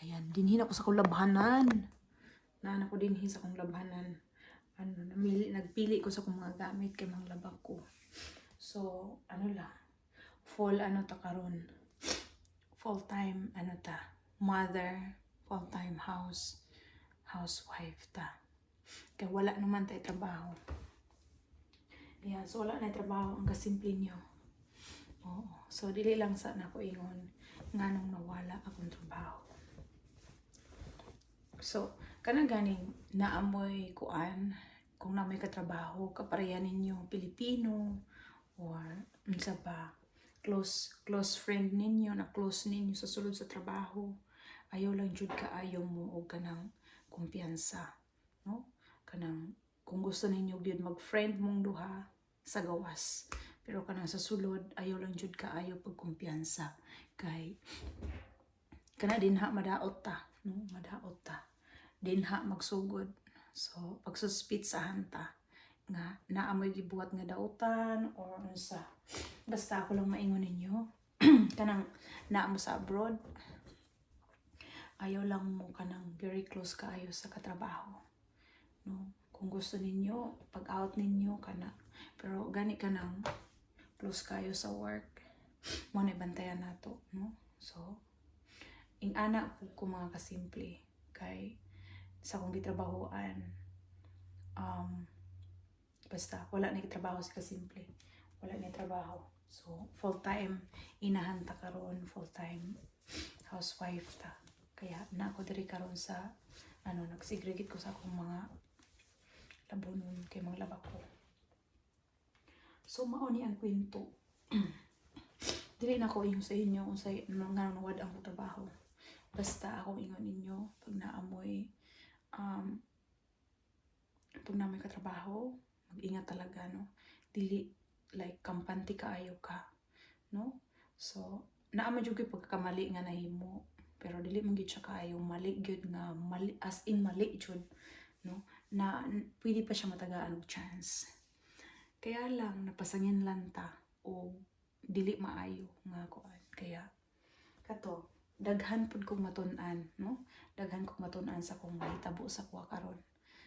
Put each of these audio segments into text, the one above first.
Ayan, dinhin ako sa kong labhanan. Naan ako dinhin sa kong labhanan. Nagpili ko sa kong mga gamit kay mga labag ko. So, fall ta karon. Full time mother, full time housewife ta. Kaya wala naman tayo trabaho. Ayan, so wala na trabaho ang kasimple nyo. Oo. So, dili lang sa nako ingon nga nung nawala akong trabaho. So, kanang ganing naamoy kuan kung namoy katrabaho, kaparehan ninyo Pilipino or unsa ba close friend ninyo na close ninyo sa sulod sa trabaho. Ayaw lang jud kaayo mo og kanang kumpiyansa, no? Kanang kung gusto ninyo gyud mag-friend mong duha sa gawas. Pero kanang sa sulod ayaw lang jud kaayo pag kumpiyansa kay kana dinha madaot ta, no? Madaot ta. Dinha magsugod. So pagsuspitsahan ta nga naamoy gibuhat nga daotan or unsa. Basta ako lang maingon ninyo kanang naamo sa abroad. Ayaw lang mo kanang very close kaayo sa katrabaho. No? Kung gusto ninyo, pag-out ninyo kana. Pero gani kanang close kayo sa work. Mo na bantayan nato, no? So, ing-ana ko mga kasimple kay sa kong gitrabahoan basta wala na gitrabaho si kasimple. Wala na trabaho. So, full-time inahan ta karon, full-time housewife ta. Kaya na ako diri karon sa nagsegregate ko sa akong mga labonon kay mga labak ko. So mao ni ang kwento. Dili na ko ingon sa inyo unsay nga nawad ang trabaho. Basta ako ingon ninyo pag naamoy katrabaho, mag-ingat talaga, no? Dili like kampante kaayo ka, no? So naamo jud gyud pagkakamali nga nahimo, pero dili man gyud siya kaayo mali gyud nga mali as in mali jud, no? Na pwede pa siya matagaan og chance. Kaya lang napasangin lang ta o dili maayo nga kuan. Kaya kato daghan pud kong matun-an, no? Daghan kong matun-an sa kong mahitabo sa kuha karon.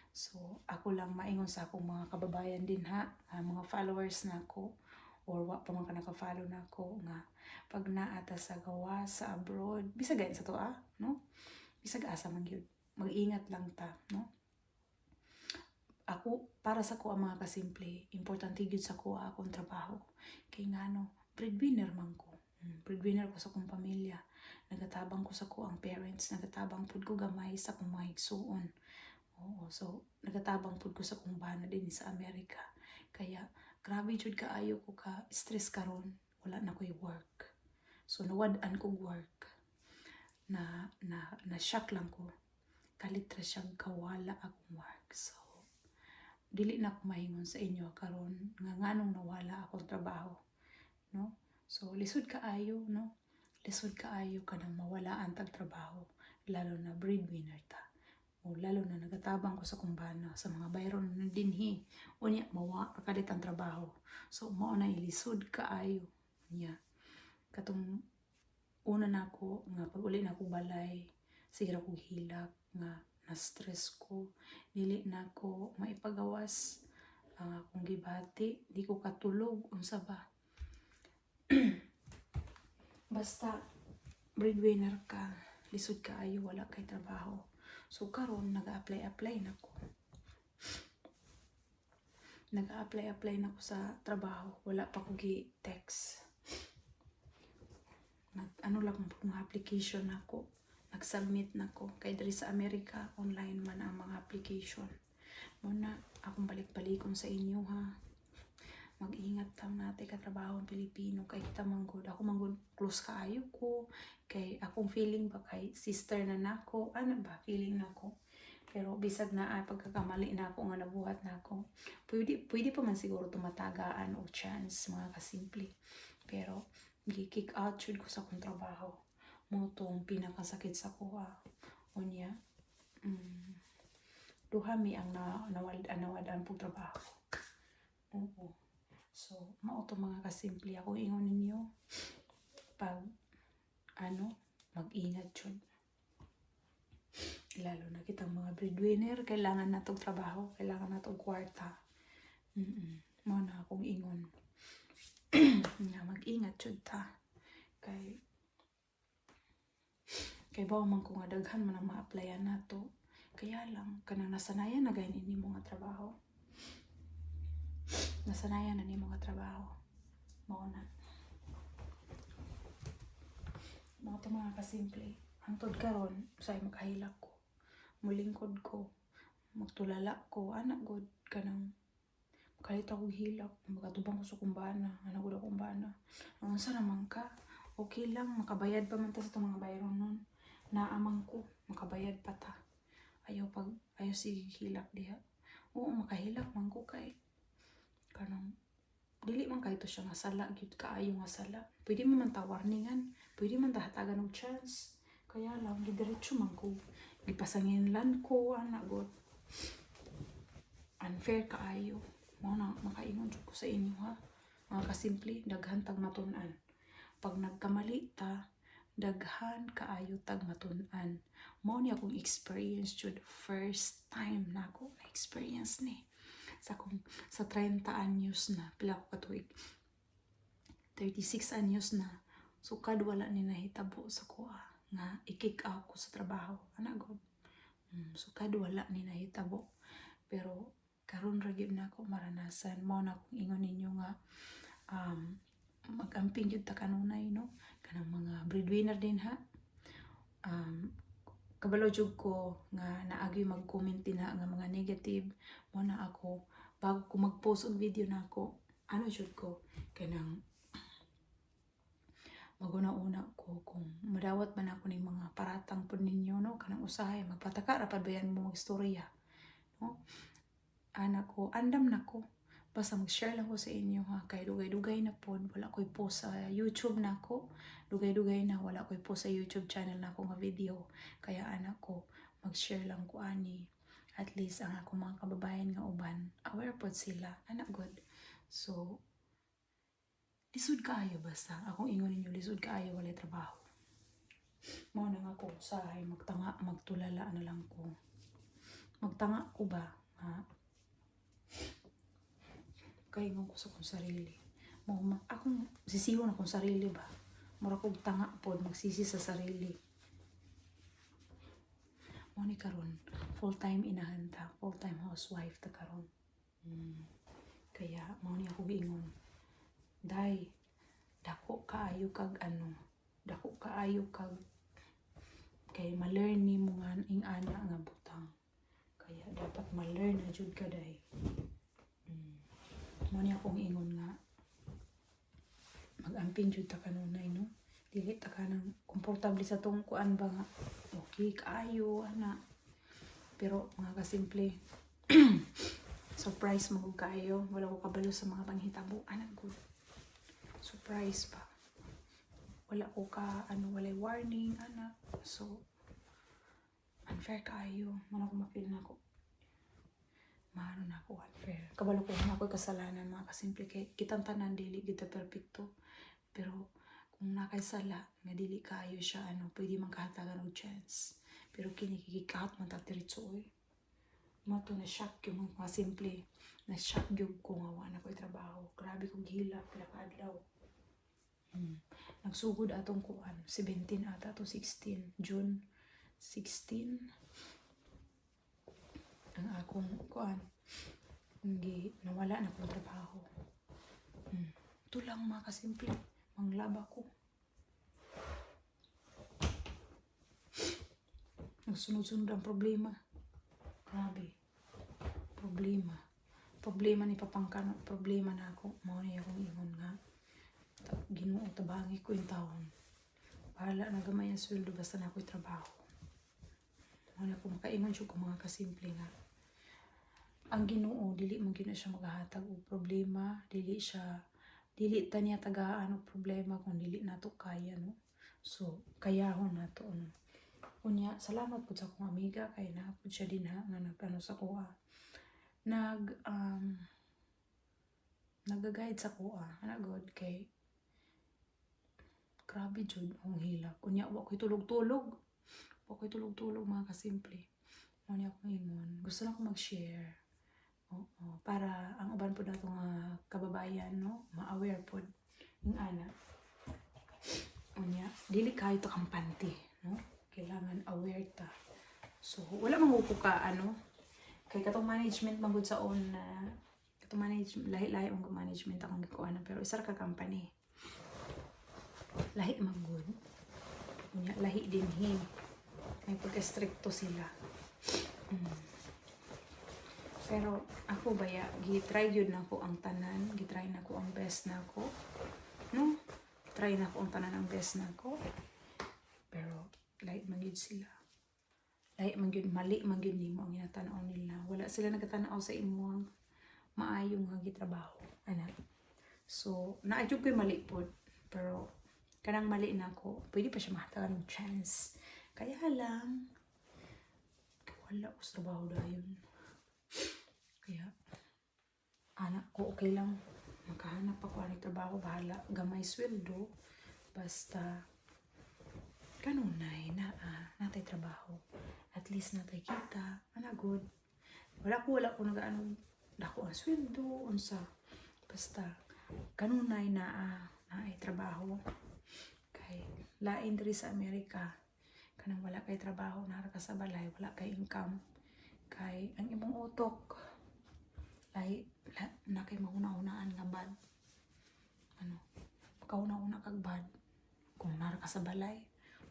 So ako lang maingon sa akong mga kababayan din mga followers nako or wa pa man ka naka-follow nako nga pag naata sa gawa sa abroad, bisag sa to no? Bisag asa man gyud. Mag-ingat lang ta, no? Ako, para sa ko ang mga kasimple, importante gyud sa ko akong trabaho. Kay ngano, breadwinner man ko. Breadwinner ko sa akong pamilya. Nagatabang ko sa ko ang parents, nagatabang pud ko gamay sa akong mga igsuon. Oo, so nagatabang pud ko sa akong bana din sa Amerika. Kaya grabe jud kaayo ko ka stress karon, wala na ko'y work. So nawad-an ko work. Na shock lang ko. Kalitra siyang kawala akong work. So dili na ko mahingon sa inyo karon nga nganong nawala akong trabaho, no? So lisod kaayo, no? Lisod kaayo kanang mawala ang trabaho, lalo na breadwinner ta. O lalo na nagatabang ko sa kumbana sa mga bayron na dinhi unya mawa kalit ang trabaho. So mao na ilisod kaayo niya. Katong una nako nga pag uli nako balay, sige ra ko hilak nga na-stress ko, dili na ko maipagawas kung gibati, di ko katulog, unsa ba. Basta breadwinner ka, lisod kaayo, wala kay trabaho. So karon nag-apply nako. Nag-apply nako sa trabaho, wala pa ko gi-text. Lang mga application nako. Nag-submit nako kay diri sa Amerika online man ang mga application. Muna akong balik-balikon sa inyo mag-ingat tam natin katrabaho ang Pilipino kay kita manggod ako manggod close kaayo ko kay akong feeling ba kay sister na nako feeling nako. Pero bisag na pagkakamali na ako nga nabuhat na ako, pwede pa man siguro tumatagaan o chance mga kasimple. Pero gi-kick out jud ko sa akong trabaho. Mo tong pinakasakit sa kuha. Unya, duha mi ang nawadan pong trabaho. Oo. So, mao to mga kasimple ako ingon ninyo pag mag-ingat jud. lalo na kitang mga breadwinner, kailangan natong trabaho, kailangan natong kwarta. Mao na akong ingon. Nga mag-ingat jud ta. Kay bawa man ko nga daghan man ang ma-applyan nato. Kaya lang kanang nasanayan na gayon ini mga trabaho. Nasanayan na ni mga trabaho. Mao na. Mga kasimple. Hangtod karon say makahilak ko. Mulingkod ko. Magtulala ko. Anak god kanang kalit akong hilak. Magatubang ko sa kumbana. Anak god akong kumbana. Ang sa naman ka. Okay lang. Makabayad pa man ta sa itong mga bayron nun. Naamang ko. Makabayad pa ta. Ayaw sige hilak diha. Oo, makahilak man ko kay kanang dili man kay to siya nga sala gyud kaayo nga sala. Pwede man ta warningan, pwede man ta hatagan og chance. Kaya lang gidiretso man ko. Gipasanginlan ko ana god. Unfair kaayo. Mo na makaingon jud ko sa inyo ha. Mga kasimple, daghan tag matun-an. Pag nagkamali ta, daghan kaayo tag matun-an. Mao ni akong experience jud, first time na ako na experience ni sa 30 anyos na pila ko katuig 36 anyos na sukad wala ni nahitabo sa kuha nga i-kick out ko sa trabaho ana god. Sukad wala ni nahitabo pero karon ra gyud nako maranasan. Mao na akong ingon ninyo nga mag-amping jud ta kanunay no kanang mga breadwinner din ha. Kabalo jud ko nga naagi mag-comment din nga mga negative. Mo na ako bago ko mag-post og video nako ano jud ko kanang maguna-una ko kung madawat man ako ning mga paratang pud ninyo no kanang usahay magpataka ra bayan mo magstorya no. Anak ko andam nako basta mag-share lang ko sa inyo ha kay dugay-dugay na pod wala koy post sa YouTube nako. Dugay-dugay na wala ko'y post sa YouTube channel na ako nga video. Kaya anak ko, mag-share lang ko ani. At least ang ako mga kababayan nga uban, aware pod sila. Anak god. So, lisod kaayo basta. Akong ingon ninyo, lisod kaayo walay trabaho. Mao na nga ko, usahay, magtanga, magtulala na lang ko. Magtanga ko ba? Ha? Kaingon ko sa kong sarili. Akong sisiyon akong sarili ba? Mura kong tanga pod magsisi sa sarili. Mo ni karon full-time inahan ta, full-time housewife ta karon. Kaya mo ni ako giingon. Day, dako kaayo kag kay ma-learn ni mo nga ing ana nga butang. Kaya dapat ma-learn na jud ka day. Mo ni ako giingon nga mag-amping jud ta kanunay no. Dili ta ka nang komportable sa tong kuan ba nga okay kaayo ana. Pero mga kasimple surprise mo kayo, wala ko kabalo sa mga panghitabo ana good. Surprise pa. Wala ko walay warning ana. So unfair kaayo, man ako mafeel nako. Maano na ako unfair. Kabalo ko na ako kasalanan mga kasimple kay kitang tanan dili kita perfecto. Pero kung nakaisala nga dili kaayo siya pwede man kahatagan og chance. Pero kini kikikahat man ta diretso oy. Mato na shock yung mga simple. Na shock gyud ko nga wala ko'y trabaho. Grabe kong hilak pila ka adlaw. Nagsugod atong kuan 17 ata to 16 June 16 ang akong kuan nawala na kong trabaho. Ito lang mga kasimple. Manglaba ko. Nagsunod-sunod ang problema. Grabe. Problema ni papangkan. Problema na ako. Mao niya akong ingon nga. Ginoo, tabangi ko yung taon. Bahala na gamay ang sweldo basta na ako'y trabaho. Mao niya ako makaingon siya kung mga kasimple nga. Ang Ginoo, dili man gina siya maghahatag og problema. Dili ta niya tagaan og problema kung dili nato kaya no. So kayahon nato no. Unya salamat pud sa akong amiga kay napud siya din ha nga nagano sa kuha. Nag-guide sa kuha. Ana god kay grabe jud ang hilak. Unya wa ko'y tulog-tulog. Wa ko'y tulog-tulog mga kasimple. Mo niya akong ingon. Gusto na ko mag-share. Oo, para ang uban po nato nga kababayan, no, ma-aware po yung ana. Unya, dili kayo to kampante, no? Kailangan aware ta. So, wala man ko ka, ano, kay katong management magud sa own na, katong management, lahi-lahi ang management akong gikuanan, pero isa ra ka company. Lahi magud. Unya, lahi din hin. May pagka-stricto sila. Pero ako baya, gitry yun na ko ang tanan, gitry na ko ang best na ko. No? Try na ko ang tanan ang best na ko. Pero lahi man yun sila. Lahi man yun, mali man yun nimo ang ginatanaw nila. Wala sila nagatanaw sa imuang maayong nga gitrabaho. Anak. So, naadyo ko'y mali po. Pero kanang mali na ko, pwede pa siya mahatagan ng chance. Kaya lang, wala ko sa trabaho dayon. Kaya, anak ko, okay lang. Makahanap ako ng trabaho, bahala. Gamay sweldo. Basta, kanunay na, natay trabaho. At least natay kita. Good. Wala ko nag-ano, dako ang sweldo, unsa. Basta, kanunay na, naay trabaho. Kay, lain diri sa Amerika. Kanang wala kay trabaho, nara ka sa balay, wala kay income. Kay, ang imong utok, ay na kay mahuna-hunaan nga bad. Ano, makauna-una kag bad. Kung nara ka sa balay,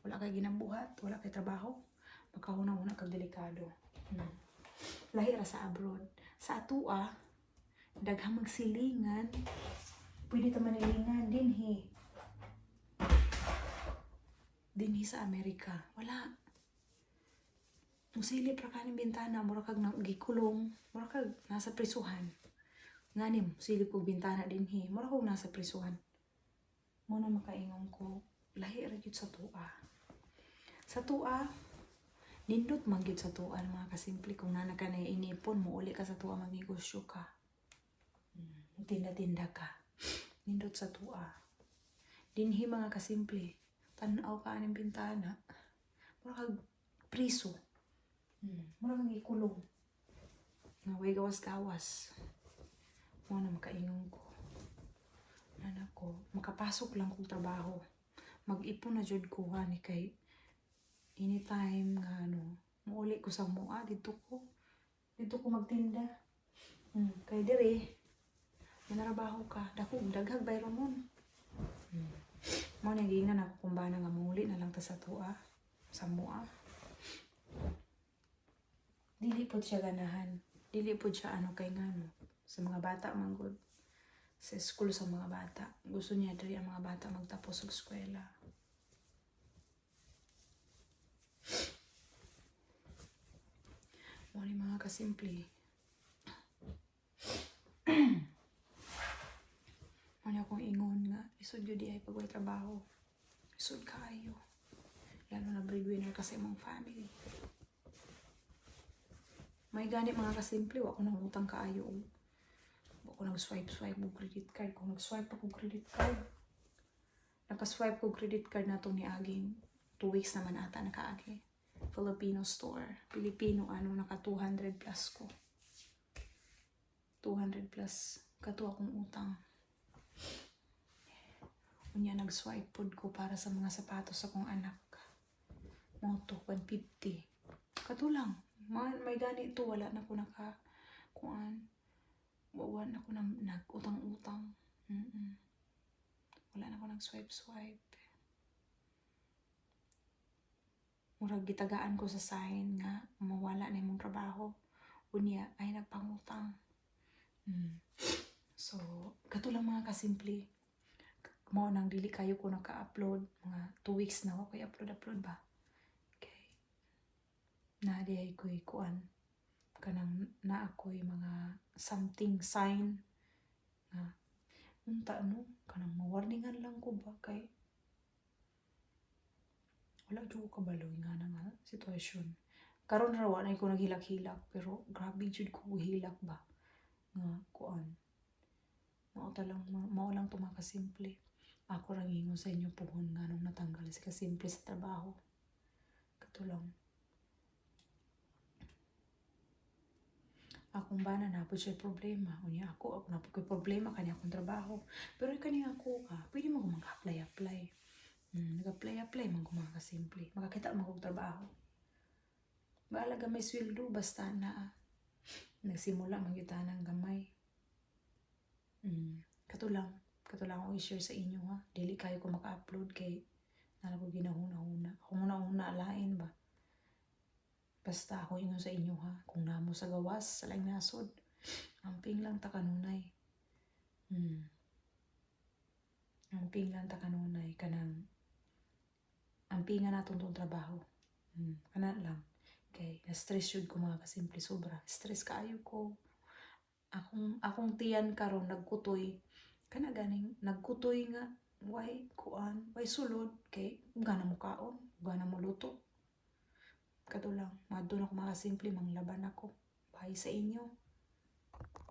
wala kay ginambuhat, wala kay trabaho, makahuna-una kag delikado. Lahi ra sa abroad. Sa atua, daghang magsilingan, pwede ta manilingan dinhi. Dinhi sa Amerika, wala. Musilip ra kaning bintana, mura kag gikulong, mura kag nasa prisuhan. Nganim, silip kog bintana dinhi, mura kog nasa prisuhan. Mo na makaingon ko, lahi ra gyud sa tua. Sa tua, nindot man gyud sa tua mga kasimple kung nana ka na inipon mo uli ka sa tua magnegosyo ka. Tinda-tinda ka. Nindot sa tua. Dinhi mga kasimple, tan-aw ka aning bintana, mura kag priso. Mura kang ikulong. Naway gawas-gawas. Mo na makaingon ko. Anak ko, makapasok lang kong trabaho. Mag-ipon na jud ko ni kay anytime nga muuli ko sa mua dito ko magtinda. Kay dire manarabaho ka, daghag bayro mo. Mo na gingan ako kung bana nga muuli na lang ta sa tua, sa mua. Dili po siya ganahan. Dili po siya kay sa mga bata manggod. Sa school sa mga bata. Gusto niya diri ang mga bata magtapos og eskwela. Wala mga kasimple. Wala akong ingon nga. Isod yun di ay pagway trabaho. Isod kaayo. Lalo na breadwinner kasi mong family. May gani mga kasimple, wako nang utang kaayo. Wako nang swipe og credit card. Kung nag-swipe ako credit card, naka-swipe ko credit card na to ni aging 2 weeks naman ata nakaagi. Filipino store. Filipino naka 200 plus ko. 200 plus. Kato akong utang. Unya nag-swipe pod ko para sa mga sapatos sa akong anak. Moto, 150. Kato lang. May gani ito, wala na ko wawan ako nag-utang-utang. Wala na ko nag-swipe. Murag gitagaan ko sa sign nga mawala na imong trabaho. Unya ay nagpangutang. So, kato lang mga kasimple. Mao nang dili kayo ko naka-upload. Mga 2 weeks na ako kay upload ba? Na di ko'y kuan kanang na ako'y mga something sign nga unta kanang mawarningan lang ko ba kay wala jud ko kabalo nga nga sitwasyon. Karon ra wa na ko naghilak-hilak pero grabe jud ko hilak ba nga kuan. Mao lang to mga kasimple. Ako ra ingon sa inyo puhon nga nung natanggal si kasimple sa trabaho. Katulong. Akong bana na po siya problema. Unya ako na po ko'y problema kanya akong trabaho. Pero kani ako pwede mo mag-apply. Nag-apply man ko mga kasimple. Makakita mo kong trabaho. Baalaga may sweldo basta na nagsimula mangyutanang gamay. Katulang ako i-share sa inyo ha. Dili kayo ko maka-upload kay nala ko ginahuna-huna. Ako muna alain ba. Basta ako ingon sa inyo ha. Kung namo sa gawas, sa laing nasod. Amping lang ta kanunay. Amping lang ta kanunay. Kanang ampingan natong tong trabaho. Kana lang. Okay, na-stress yun ko mga kasimple sobra. Stress kaayo ko. Akong tiyan karon nagkutoy. Kana ganing nagkutoy nga why sulod kay gana mo kaon, gana mo luto. Kato lang, madto na ko mga simple manglaban ako. Bye sa inyo.